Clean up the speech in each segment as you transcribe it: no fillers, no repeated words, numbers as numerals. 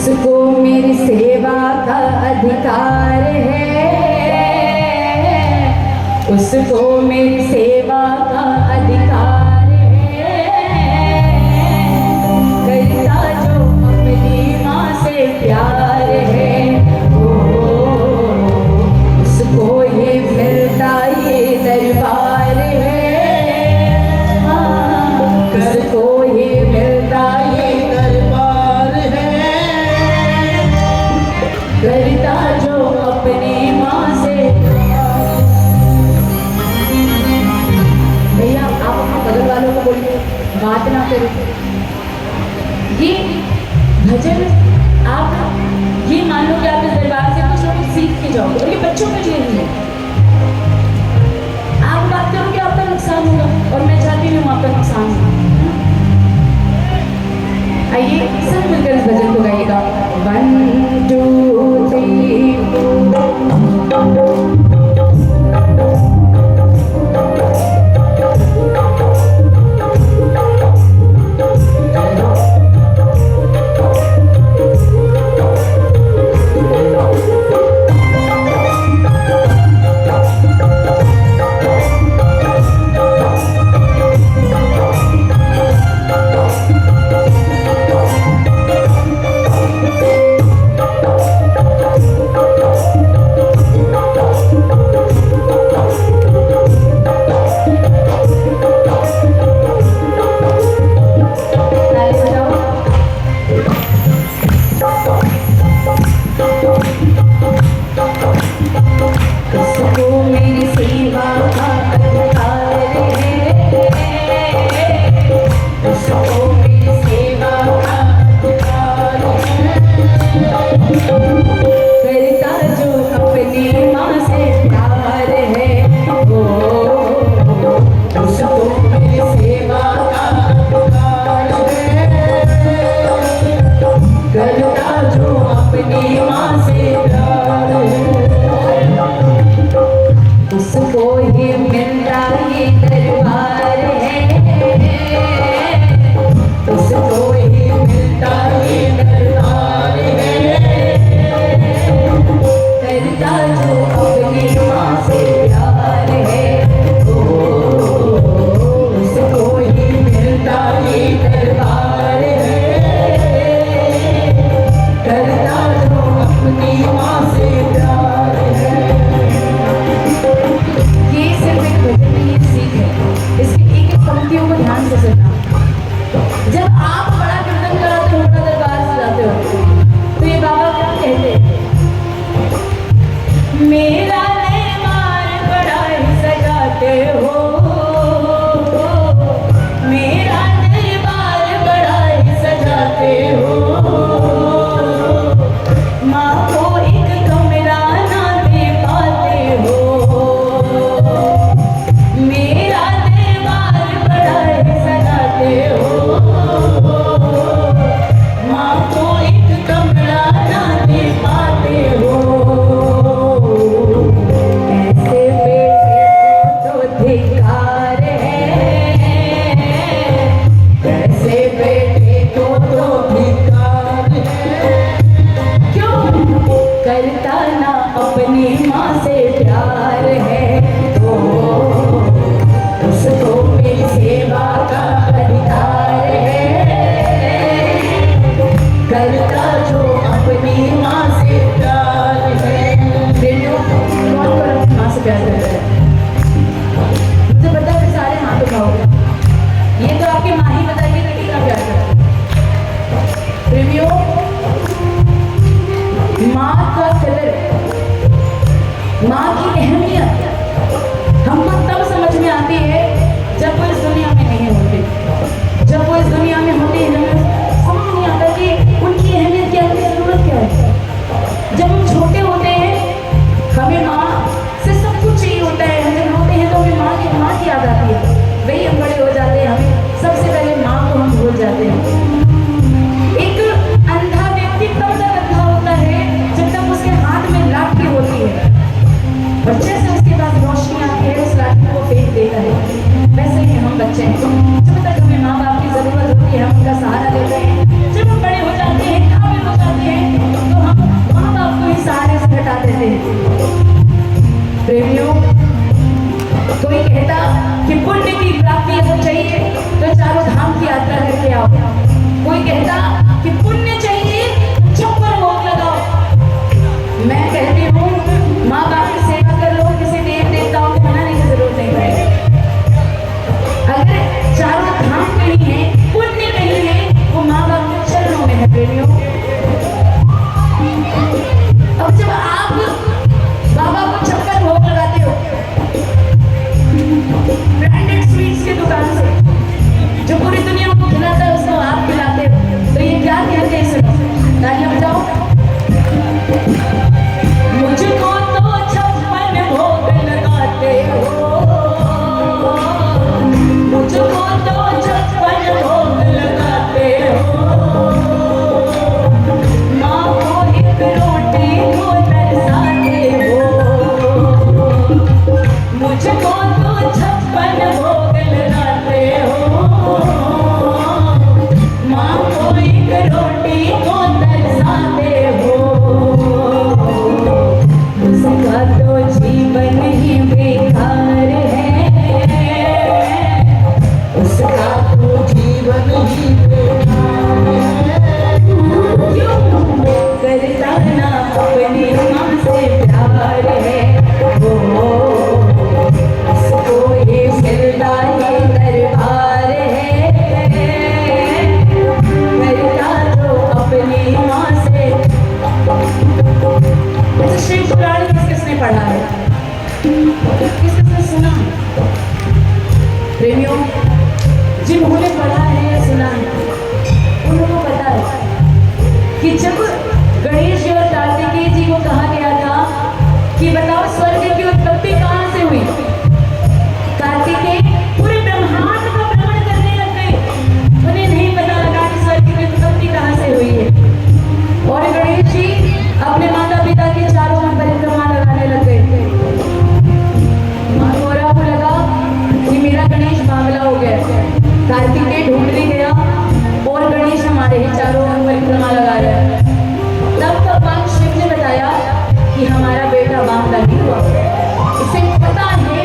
उसको मेरी सेवा का अधिकार है, उसको मेरी सेवा का अधिकार है। करता जो अपनी माँ से प्यार है, उसको ये मिलता ये दरबार है। उसको ये मिलता ये दरबार है। करता जो अपनी माँ से। भैया आप अपने बगल वालों को बोलिए बात ना करें। ये भजन आप ये मान लो कि आप इस दरबार से कुछ ना कुछ सीख के जाओगे, और ये बच्चों के लिए नहीं है। आप बात करोगे आपका नुकसान होगा, और मैं चाहती हूँ आपका नुकसान हो। आइए सब मिलकर इस भजन को गाइएगा। 1 2 3 4। जाते हैं। एक अंधा कहते हैं, सुनो, तालियां बजाओ। मुझको तो 56 भोग लगाते हो, मुझको तो 56 भोग लगाते हो, माँ को एक रोटी को तरसाते हो, मुझको तो 56 भोग लगाते हो, माँ को एक रोटी को तरसाते हो, उसका तो जीवन ही बेकार है, उसका तो जीवन ही बेकार है, क्यों करता ना अपनी माँ से प्यार है, वो उसको ये मिलता ये दरबार है, करता तो अपनी माँ से। शिव पुराण किसने पढ़ा है, किसने सुना है? प्रेमियों, जिन्होंने पढ़ा है या सुना है उनको पता है कि जब गणेश जी और कार्तिकेय जी को कहा गया था कि बताओ स्वर्ग की उत्पत्ति कहाँ से हुई, कार्तिकेय पूरे ब्रह्मांड का भ्रमण करने लग गए, उन्हें नहीं पता लगा कि स्वर्ग की उत्पत्ति कहाँ से हुई है, और गणेश जी अपने माता पिता के चारों ओर परिक्रमा लगाने लग गए। माँ गौरा को लगा कि मेरा गणेश बावला हो गया, कार्तिकेय ढूंढने गया और गणेश हमारे ही चारों ओर परिक्रमा लगा रहा है। तब भगवान शिव ने बताया कि हमारा बेटा बावला नहीं हुआ, इसे पता है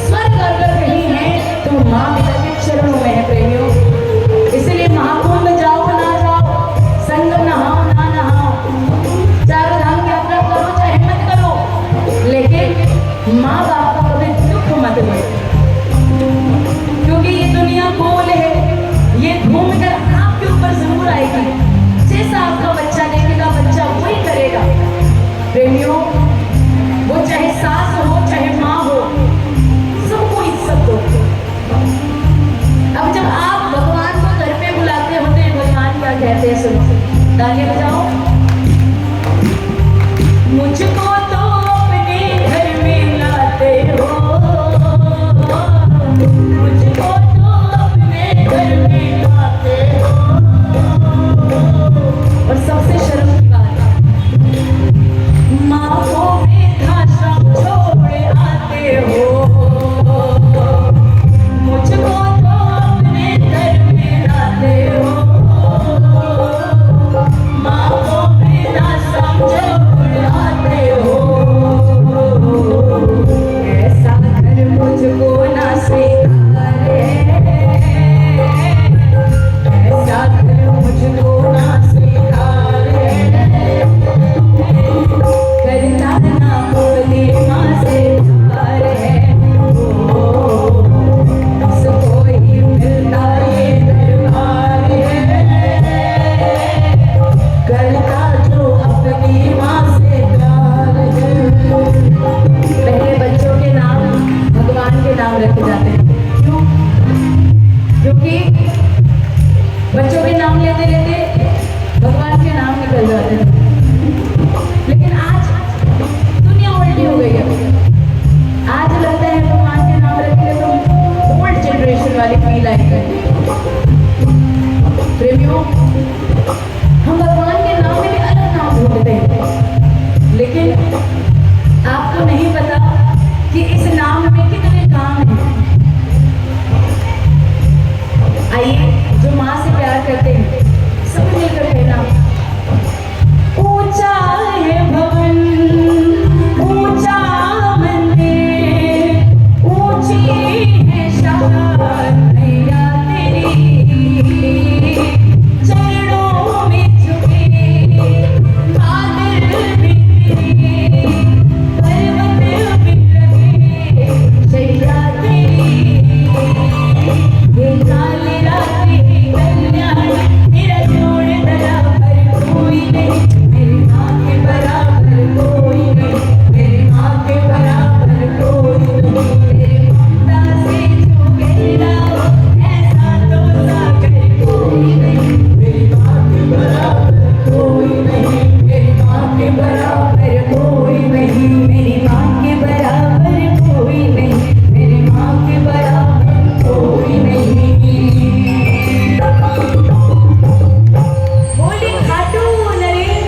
स्वर्ग अगर कहीं है तो माँ पिता के चरणों में है। प्रेमियों, इसलिए महाकुंभ जाओ ना जाओ, संगम नहाओ ना नहाओ, चारों धाम की यात्रा करो चाहे मत करो, लेकिन माँ बाप का कभी दुख मत दो, क्योंकि ये दुनिया गोल है, ये घूम कर आपके ऊपर जरूर आएगी, जैसा आपका बच्चा देखेगा बच्चा वही करेगा। प्रेमियों, वो चाहे सास हो चाहे माँ हो, सबको इज्जत दो। अब जब आप भगवान को घर पे बुलाते हो तो भगवान क्या कहते हैं, सुनो, तालियां बजाओ। मुझको